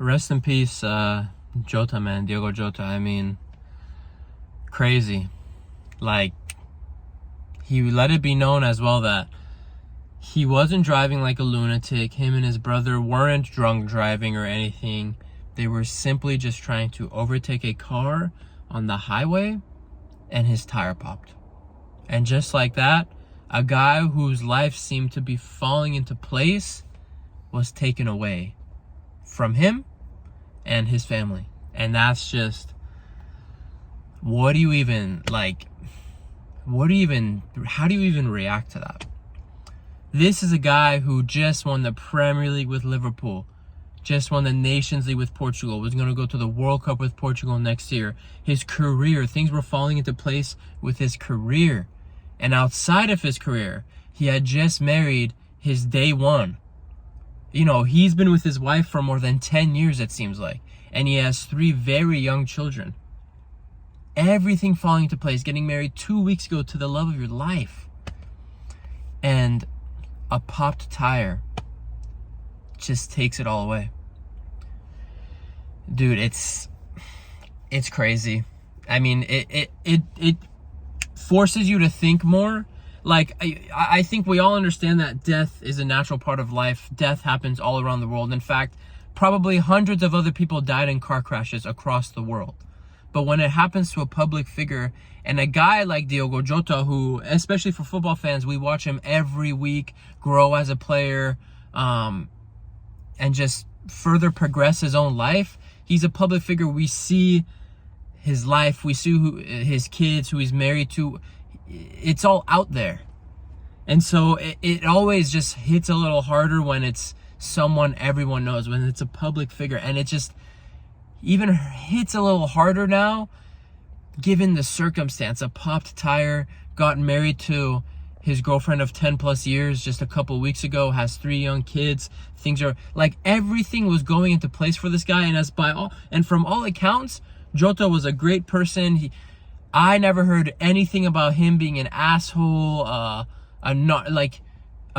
Rest in peace, Jota, man. Diogo Jota. I mean, crazy. Like, he let it be known as well that he wasn't driving like a lunatic. Him and his brother weren't drunk driving or anything. They were simply just trying to overtake a car on the highway, and his tire popped. And just like that, a guy whose life seemed to be falling into place was taken away from him and his family. And that's just, how do you even react to that? This is a guy who just won the Premier League with Liverpool, just won the Nations League with Portugal, was going to go to the World Cup with Portugal next year. His career, things were falling into place with his career. And outside of his career, he had just married his day one. You know, he's been with his wife for more than 10 years, it seems like. And he has 3 very young children. Everything falling into place, getting married 2 weeks ago to the love of your life. And a popped tire just takes it all away. Dude, it's crazy. I mean, it forces you to think more. Like, I think we all understand that death is a natural part of life. Death happens all around the world. In fact, probably hundreds of other people died in car crashes across the world. But when it happens to a public figure, and a guy like Diogo Jota, who, especially for football fans, we watch him every week grow as a player, and just further progress his own life. He's a public figure. We see his life. We see his kids, who he's married to. It's all out there. And so it always just hits a little harder when it's someone everyone knows, when it's a public figure. And it just even hits a little harder now, given the circumstance. A popped tire, got married to his girlfriend of 10 plus years just a couple weeks ago, has 3 young kids. Things are like, everything was going into place for this guy. And from all accounts, Jota was a great person. I never heard anything about him being an asshole, a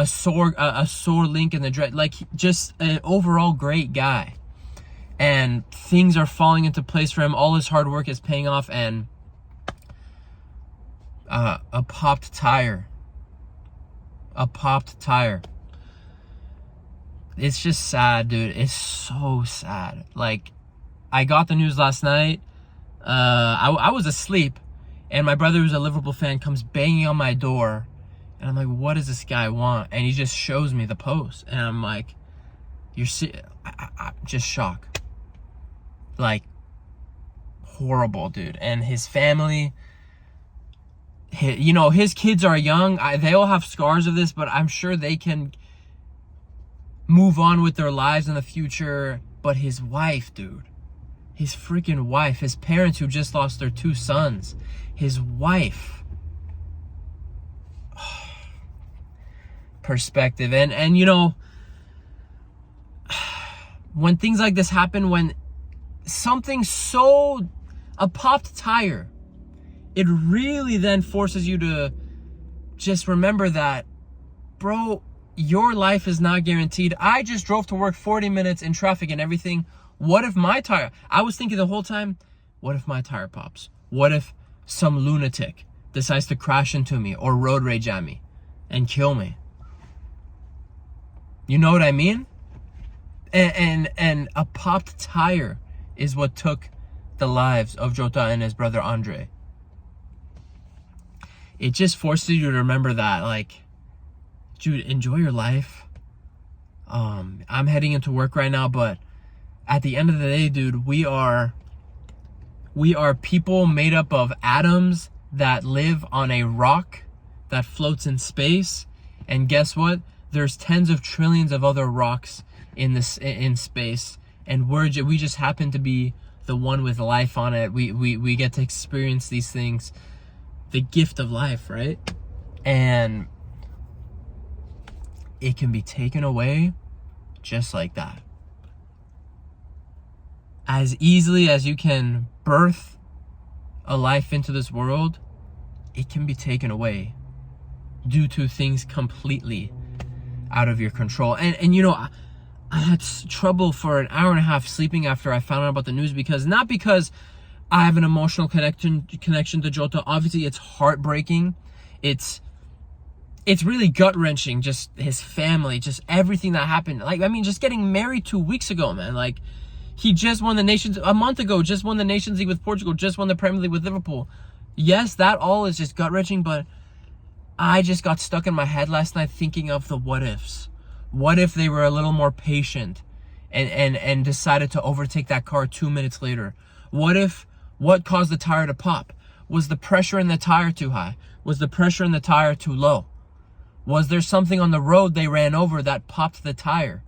sore link in the dread, like, just an overall great guy. And things are falling into place for him. All his hard work is paying off, and a popped tire. It's just sad, dude. It's so sad. Like, I got the news last night. I was asleep, and my brother, who's a Liverpool fan, comes banging on my door, and I'm like, what does this guy want? And he just shows me the post, and I'm like, I'm just shocked. Like, horrible, dude. And his family, his kids are young. They all have scars of this, but I'm sure they can move on with their lives in the future. But his wife, dude, his freaking wife, his parents who just lost their 2 sons, his wife, perspective. And when things like this happen, when a popped tire, it really then forces you to just remember that, bro, your life is not guaranteed. I just drove to work 40 minutes in traffic and everything. What if my tire, I was thinking the whole time, what if my tire pops? What if some lunatic decides to crash into me or road rage at me and kill me? You know what I mean? And a popped tire is what took the lives of Jota and his brother Andre. It just forces you to remember that, like, dude, enjoy your life. I'm heading into work right now, but at the end of the day, dude, we are people made up of atoms that live on a rock that floats in space. And guess what? There's tens of trillions of other rocks in space, and we just happen to be the one with life on it. We get to experience these things, the gift of life, right? And it can be taken away just like that. As easily as you can birth a life into this world, it can be taken away due to things completely out of your control. And I had trouble for an hour and a half sleeping after I found out about the news, not because I have an emotional connection to Jota. Obviously, it's heartbreaking. It's really gut-wrenching, just his family, just everything that happened. Like, I mean, just getting married 2 weeks ago, man. Like, he just won a month ago, just won the Nations League with Portugal, just won the Premier League with Liverpool. Yes, that all is just gut-wrenching, but I just got stuck in my head last night thinking of the what-ifs. What if they were a little more patient and decided to overtake that car 2 minutes later? What caused the tire to pop? Was the pressure in the tire too high? Was the pressure in the tire too low? Was there something on the road they ran over that popped the tire?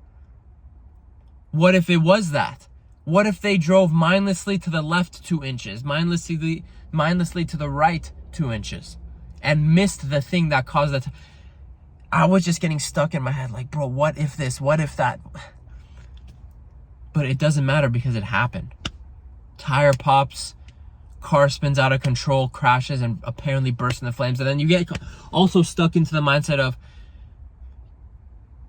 What if it was that? What if they drove mindlessly to the left 2 inches, mindlessly to the right 2 inches, and missed the thing that caused it? I was just getting stuck in my head, like, bro, what if this? What if that? But it doesn't matter because it happened. Tire pops, car spins out of control, crashes, and apparently bursts into flames. And then you get also stuck into the mindset of,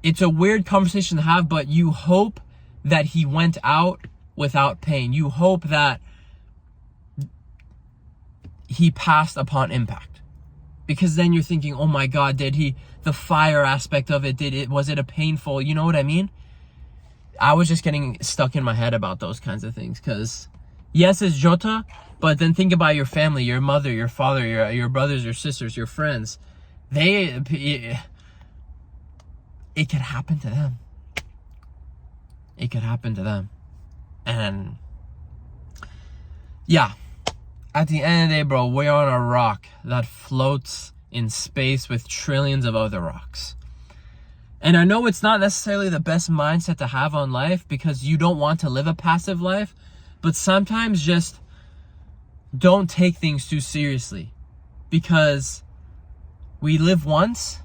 it's a weird conversation to have, but you hope that he went out without pain. You hope that he passed upon impact. Because then you're thinking, oh my God, the fire aspect of it, was it a painful, you know what I mean? I was just getting stuck in my head about those kinds of things. Because yes, it's Jota, but then think about your family, your mother, your father, your brothers, your sisters, your friends. It could happen to them. It could happen to them. And yeah, at the end of the day, bro, we're on a rock that floats in space with trillions of other rocks. And I know it's not necessarily the best mindset to have on life, because you don't want to live a passive life, but sometimes just don't take things too seriously, because we live once.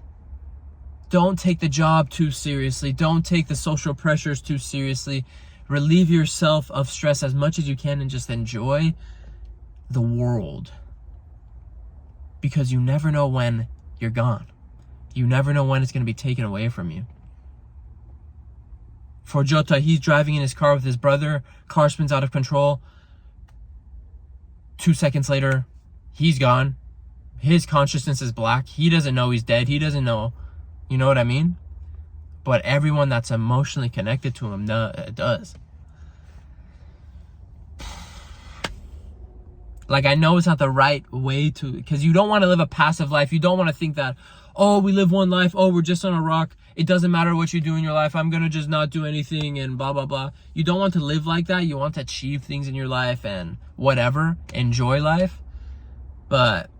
Don't take the job too seriously. Don't take the social pressures too seriously. Relieve yourself of stress as much as you can and just enjoy the world. Because you never know when you're gone. You never know when it's going to be taken away from you. For Jota, he's driving in his car with his brother. Car spins out of control. 2 seconds later, he's gone. His consciousness is black. He doesn't know he's dead. He doesn't know. You know what I mean? But everyone that's emotionally connected to him does. Like, I know it's not the right way to, because you don't want to live a passive life. You don't want to think that, oh, we live one life. Oh, we're just on a rock. It doesn't matter what you do in your life. I'm going to just not do anything and blah, blah, blah. You don't want to live like that. You want to achieve things in your life and whatever. Enjoy life. But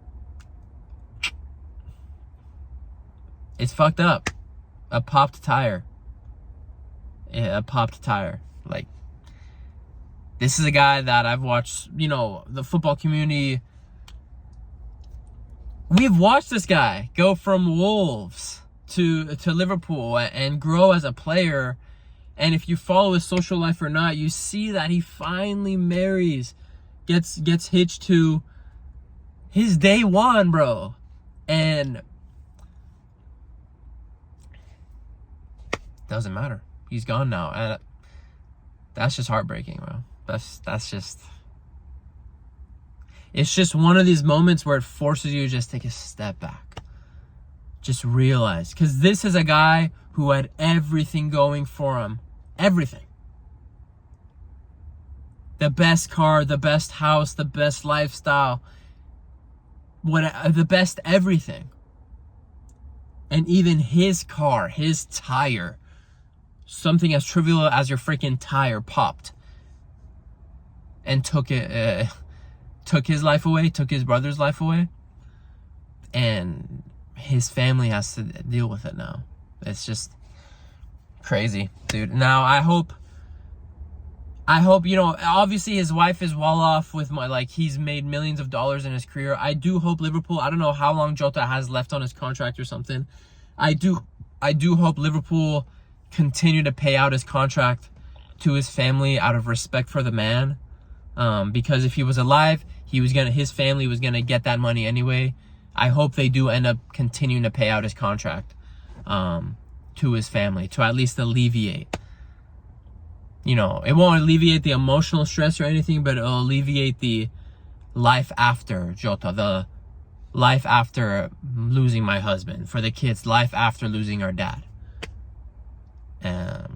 it's fucked up. A popped tire. Yeah, a popped tire. Like, this is a guy that I've watched, the football community. We've watched this guy go from Wolves to Liverpool and grow as a player. And if you follow his social life or not, you see that he finally marries, gets hitched to his day one, bro. And doesn't matter. He's gone now. And that's just heartbreaking, bro. That's just, it's just one of these moments where it forces you to just take a step back. Just realize, because this is a guy who had everything going for him. Everything. The best car, the best house, the best lifestyle, the best everything. And even his car, his tire, something as trivial as your freaking tire popped and took his life away, took his brother's life away, and his family has to deal with it now. It's just crazy, dude. Now I hope, obviously his wife is well off with he's made millions of dollars in his career. I do hope Liverpool, I don't know how long Jota has left on his contract or something. I do hope Liverpool continue to pay out his contract to his family out of respect for the man. Because if he was alive, his family was gonna get that money anyway. I hope they do end up continuing to pay out his contract to his family to at least alleviate you know, it won't alleviate the emotional stress or anything, but it'll alleviate the life after Jota, the life after losing my husband, for the kids, life after losing our dad.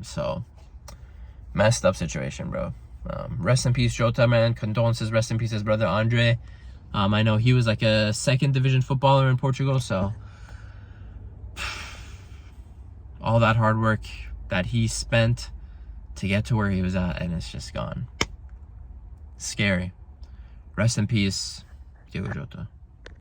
So messed up situation, bro. Rest in peace, Jota, man. Condolences, rest in peace, his brother Andre. I know he was like a second division footballer in Portugal, so all that hard work that he spent to get to where he was at, and it's just gone. Scary. Rest in peace, Diogo Jota.